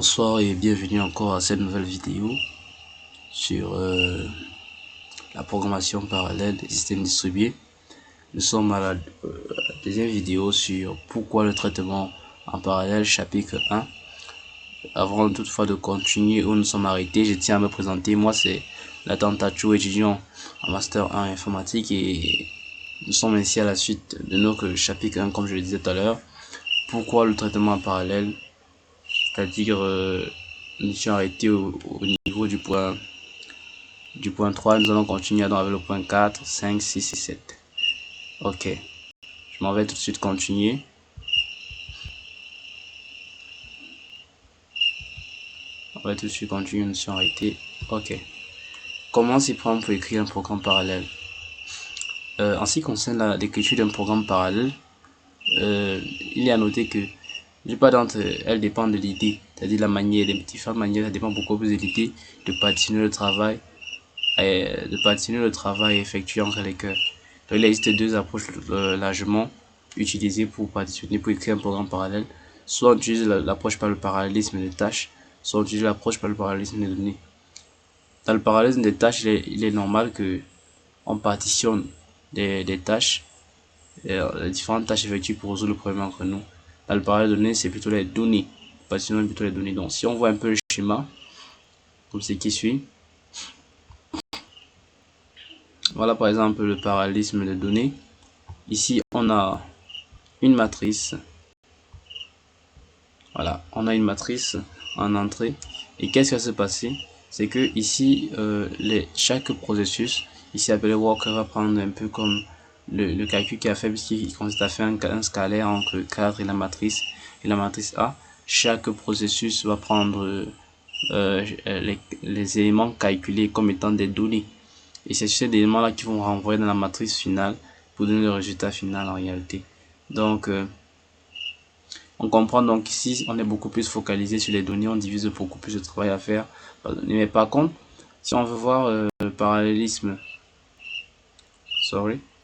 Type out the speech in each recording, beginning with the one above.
Bonsoir et bienvenue encore à cette nouvelle vidéo sur la programmation parallèle des systèmes distribués. Nous sommes à la deuxième vidéo sur pourquoi le traitement en parallèle chapitre 1. Avant toutefois de continuer où nous sommes arrêtés, je tiens à me présenter. Moi c'est Nathan Tachou, étudiant en master 1 informatique, et nous sommes ainsi à la suite de notre chapitre 1 comme je le disais tout à l'heure. Pourquoi le traitement en parallèle, c'est-à-dire nous sommes arrêtés au niveau du point 3, nous allons continuer donc avec le point 4, 5, 6 et 7. Ok, je m'en vais tout de suite continuer. On va tout de suite continuer, nous sommes arrêtés. Ok, comment s'y prendre pour écrire un programme parallèle? En ce qui concerne l'écriture d'un programme parallèle, il est à noter que la plupart d'entre elles dépendent de l'idée, c'est-à-dire la manière, les différentes manières, ça dépend beaucoup plus de l'idée de partitionner le travail effectué entre les cœurs. Donc il existe deux approches largement utilisées pour partitionner, pour écrire un programme parallèle. Soit on utilise l'approche par le parallélisme des tâches, soit on utilise l'approche par le parallélisme des données. Dans le parallélisme des tâches, il est normal que on partitionne des tâches, les différentes tâches effectuées pour résoudre le problème entre nous. Dans le parallèle des données, c'est plutôt les données. Partitionnons plutôt les données. Donc si on voit un peu le schéma, comme ce qui suit. Voilà par exemple le parallélisme des données. Ici on a une matrice. Voilà, on a une matrice en entrée. Et qu'est-ce qui va se passer? C'est que ici chaque processus, ici appelé worker, va prendre un peu comme le calcul qui a fait, puisqu'il consiste à faire un scalaire entre le cadre et la matrice A. Chaque processus va prendre les éléments calculés comme étant des données. Et c'est ces éléments là qui vont renvoyer dans la matrice finale pour donner le résultat final en réalité. Donc on comprend donc ici on est beaucoup plus focalisé sur les données, on divise beaucoup plus de travail à faire. Mais par contre, si on veut voir le parallélisme,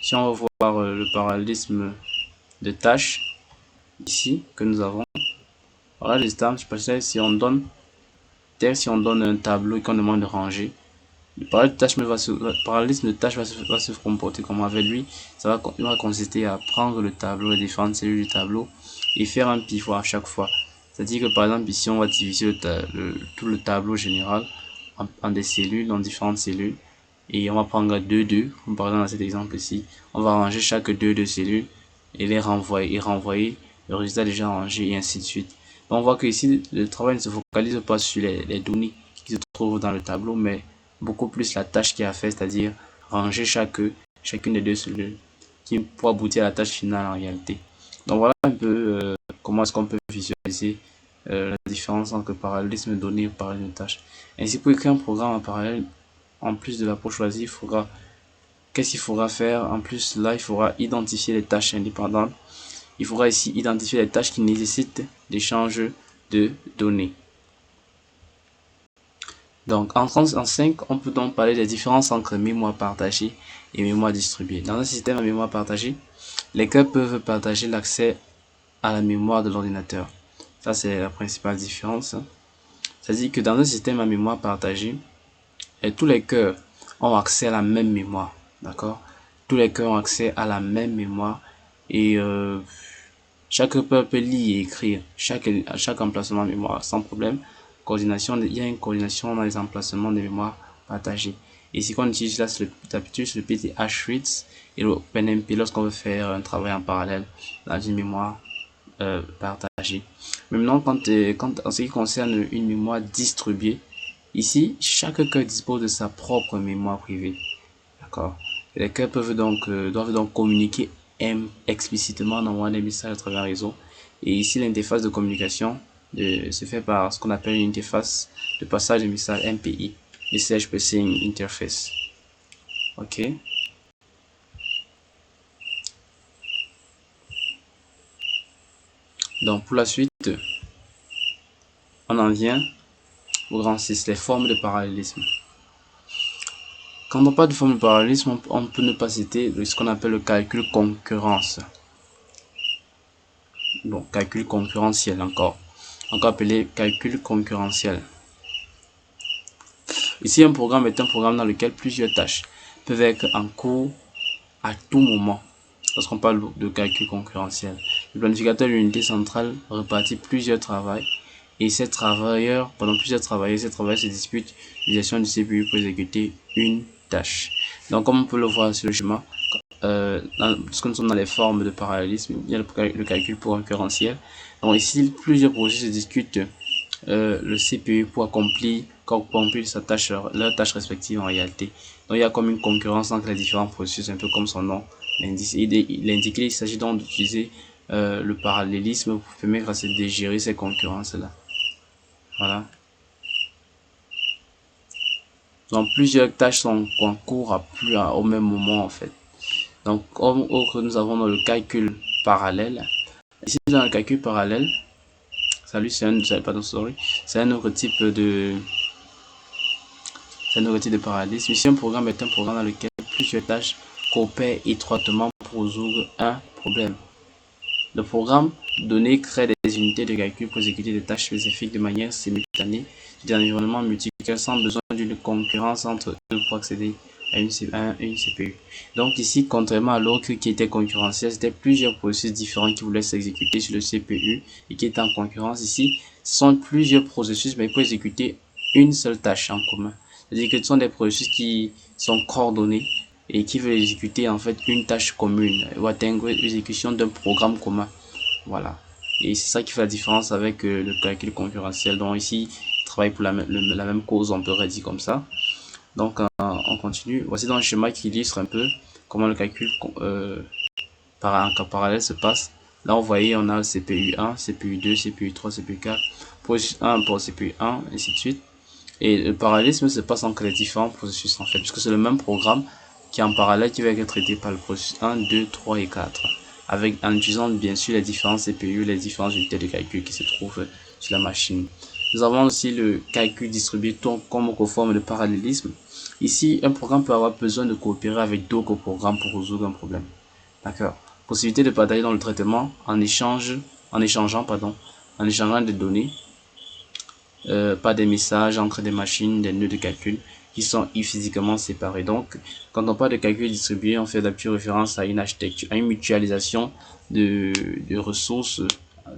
si on veut voir le parallélisme de tâches ici que nous avons, voilà les termes. Si on donne un tableau et qu'on demande de ranger, le parallélisme de tâche va se comporter comme avec lui. Il va consister à prendre le tableau, les différentes cellules du tableau, et faire un pivot à chaque fois. C'est-à-dire que par exemple ici on va diviser tout le tableau général en des cellules, en différentes cellules, et on va prendre 2, comme par exemple dans cet exemple ici. On va ranger chaque 2 cellules et les renvoyer le résultat déjà rangé, et ainsi de suite. Donc on voit que ici le travail ne se focalise pas sur les données qui se trouvent dans le tableau, mais beaucoup plus la tâche qui est à faire, c'est-à-dire ranger chacune des 2 cellules, qui pour aboutir à la tâche finale en réalité. Donc voilà un peu comment est-ce qu'on peut visualiser la différence entre parallélisme de données et parallélisme de tâches. Ainsi, pour écrire un programme en parallèle, en plus de l'approche choisie, qu'est-ce qu'il faudra faire? En plus, là, il faudra identifier les tâches indépendantes. Il faudra ici identifier les tâches qui nécessitent l'échange de données. Donc en 5, on peut donc parler des différences entre mémoire partagée et mémoire distribuée. Dans un système à mémoire partagée, les cœurs peuvent partager l'accès à la mémoire de l'ordinateur. Ça, c'est la principale différence. C'est-à-dire que dans un système à mémoire partagée, tous les cœurs ont accès à la même mémoire. D'accord? Tous les cœurs ont accès à la même mémoire, et chaque cœur peut lire et écrire à chaque emplacement de mémoire sans problème. Il y a une coordination dans les emplacements de mémoire partagés. Et ce qu'on utilise là, c'est le PTH reads et le OpenMP lorsqu'on veut faire un travail en parallèle dans une mémoire partagée. Maintenant, en ce qui concerne une mémoire distribuée, ici, chaque cœur dispose de sa propre mémoire privée. D'accord? Les cœurs doivent donc communiquer explicitement en envoyant des messages à travers un réseau. Et ici, l'interface de communication se fait par ce qu'on appelle une interface de passage de messages MPI, Message Passing Interface. Ok. Donc pour la suite, on en vient au grand 6, les formes de parallélisme. Quand on parle de forme de parallélisme, on peut ne pas citer ce qu'on appelle le calcul concurrence. Bon, calcul concurrentiel encore. encore appelé calcul concurrentiel. Ici, un programme est un programme dans lequel plusieurs tâches peuvent être en cours à tout moment. Lorsqu'on parle de calcul concurrentiel, le planificateur de l'unité centrale répartit plusieurs travailleurs et ces travailleurs se disputent l'utilisation du CPU pour exécuter une tâche. Donc, comme on peut le voir sur le schéma, puisque nous sommes dans les formes de parallélisme, il y a le calcul concurrentiel. Donc ici, plusieurs processus discutent le CPU pour accomplir sa tâche, leur tâche respective en réalité. Donc il y a comme une concurrence entre les différents processus, un peu comme son nom l'indique. Il s'agit donc d'utiliser le parallélisme pour permettre de gérer ces concurrences-là. Voilà. Donc plusieurs tâches sont en cours au même moment en fait. Donc comme nous avons dans le calcul parallèle. Ici dans le calcul parallèle, c'est un autre type de parallélisme. Ici un programme est un programme dans lequel plusieurs tâches coopèrent étroitement pour résoudre un problème. Le programme donné crée des unités de calcul pour exécuter des tâches spécifiques de manière simultanée dans un environnement multicœur sans besoin d'une concurrence entre eux pour accéder à une CPU. Donc ici, contrairement à l'autre qui était concurrentiel, c'était plusieurs processus différents qui voulaient s'exécuter sur le CPU et qui étaient en concurrence. Ici, ce sont plusieurs processus mais pour exécuter une seule tâche en commun. C'est-à-dire que ce sont des processus qui sont coordonnés et qui veulent exécuter en fait une tâche commune ou atteindre l'exécution d'un programme commun. Voilà. Et c'est ça qui fait la différence avec le calcul concurrentiel. Donc ici, ils travaillent pour la même cause, on peut dire comme ça. Donc on continue. Voici dans le schéma qui illustre un peu comment le calcul parallèle se passe. Là, vous voyez, on a le CPU 1, CPU 2, CPU 3, CPU 4, processus 1 pour CPU 1, et ainsi de suite. Et le parallélisme se passe entre les différents processus en fait, puisque c'est le même programme qui est en parallèle qui va être traité par le processus 1, 2, 3 et 4. En utilisant bien sûr les différents CPU, les différentes unités de calcul qui se trouvent sur la machine. Nous avons aussi le calcul distribué comme forme de parallélisme. Ici, un programme peut avoir besoin de coopérer avec d'autres programmes pour résoudre un problème. D'accord. Possibilité de partager dans le traitement en échangeant des données, pas des messages entre des machines, des nœuds de calcul qui sont physiquement séparés. Donc, quand on parle de calcul distribué, on fait d'habitude référence à une architecture, à une mutualisation de ressources,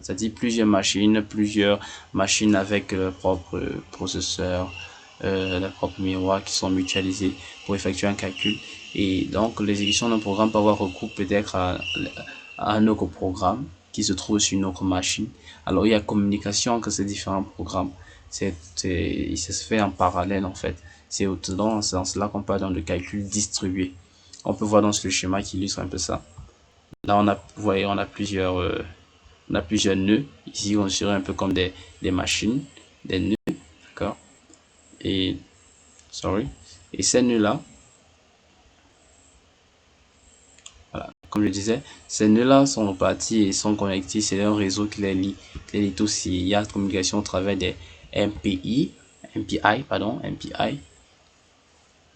c'est-à-dire plusieurs machines avec leurs propres processeurs, leurs propres mémoires qui sont mutualisés pour effectuer un calcul. Et donc, l'exécution d'un programme peut avoir recours peut-être à un autre programme qui se trouve sur une autre machine. Alors, il y a communication entre ces différents programmes. Ça se fait en parallèle en fait. C'est dans ce sens-là qu'on parle dans le calcul distribué. On peut voir dans ce schéma qui illustre un peu ça. Là, vous voyez, on a plusieurs nœuds. Ici, on serait un peu comme des machines, des nœuds, d'accord. Et ces nœuds-là, voilà, comme je disais, ces nœuds-là sont repartis et sont connectés. C'est un réseau qui les lie tous. Il y a communication au travers des MPI.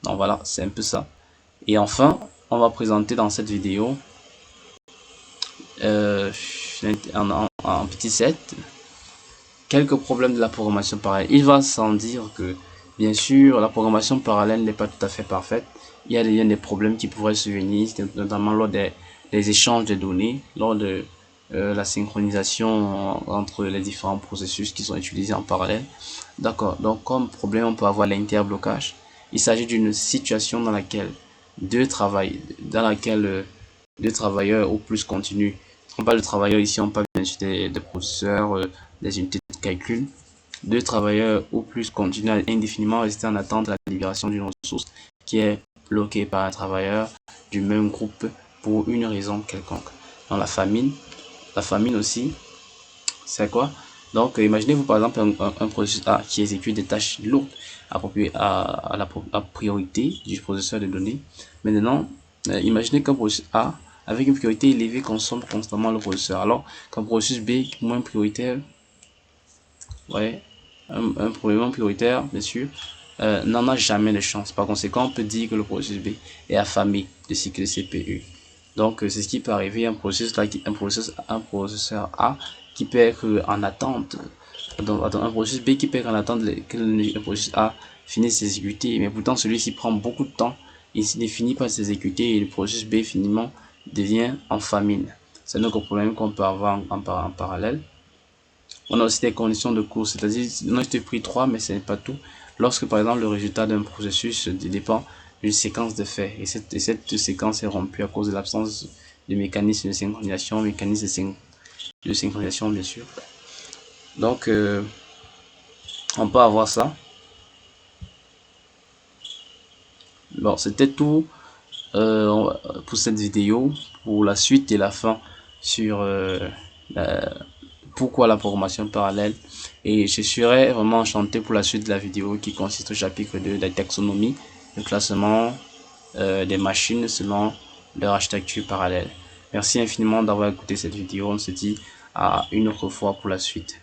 Donc voilà, c'est un peu ça. Et enfin, on va présenter dans cette vidéo en petit set quelques problèmes de la programmation parallèle. Il va sans dire que, bien sûr, la programmation parallèle n'est pas tout à fait parfaite. Il y a des problèmes qui pourraient survenir, notamment lors des échanges de données, lors de la synchronisation entre les différents processus qui sont utilisés en parallèle. D'accord, donc comme problème, on peut avoir l'interblocage. Il s'agit d'une situation dans laquelle deux travailleurs ou plus continuent. On parle de travailleurs ici, on parle bien sûr des processeurs, des unités de calcul. Deux travailleurs ou plus continuent à indéfiniment rester en attente de la libération d'une ressource qui est bloquée par un travailleur du même groupe pour une raison quelconque. Dans la famine aussi, c'est quoi? Donc, imaginez-vous par exemple un processus A qui exécute des tâches lourdes appropriées à la priorité du processeur de données. Maintenant, imaginez qu'un processus A avec une priorité élevée consomme constamment le processeur. Alors qu'un processus B moins prioritaire, un problème prioritaire, bien sûr, n'en a jamais de chance. Par conséquent, on peut dire que le processus B est affamé de cycle CPU. Donc, c'est ce qui peut arriver à un processeur A qui peut être en attente Donc, un processus B qui perd en attente que le processus A finisse de s'exécuter, mais pourtant celui-ci prend beaucoup de temps, il ne finit pas de s'exécuter et le processus B finalement devient en famine. C'est un autre problème qu'on peut avoir en parallèle. On a aussi des conditions de course, c'est-à-dire, non, je te pris 3, mais ce n'est pas tout. Lorsque, par exemple, le résultat d'un processus dépend d'une séquence de faits, et cette séquence est rompue à cause de l'absence de mécanisme de synchronisation, de synchronisation, bien sûr. Donc, on peut avoir ça. Bon, c'était tout pour cette vidéo, pour la suite et la fin sur pourquoi la programmation parallèle. Et je serais vraiment enchanté pour la suite de la vidéo qui consiste au chapitre 2 de la taxonomie, le classement des machines selon leur architecture parallèle. Merci infiniment d'avoir écouté cette vidéo. On se dit à une autre fois pour la suite.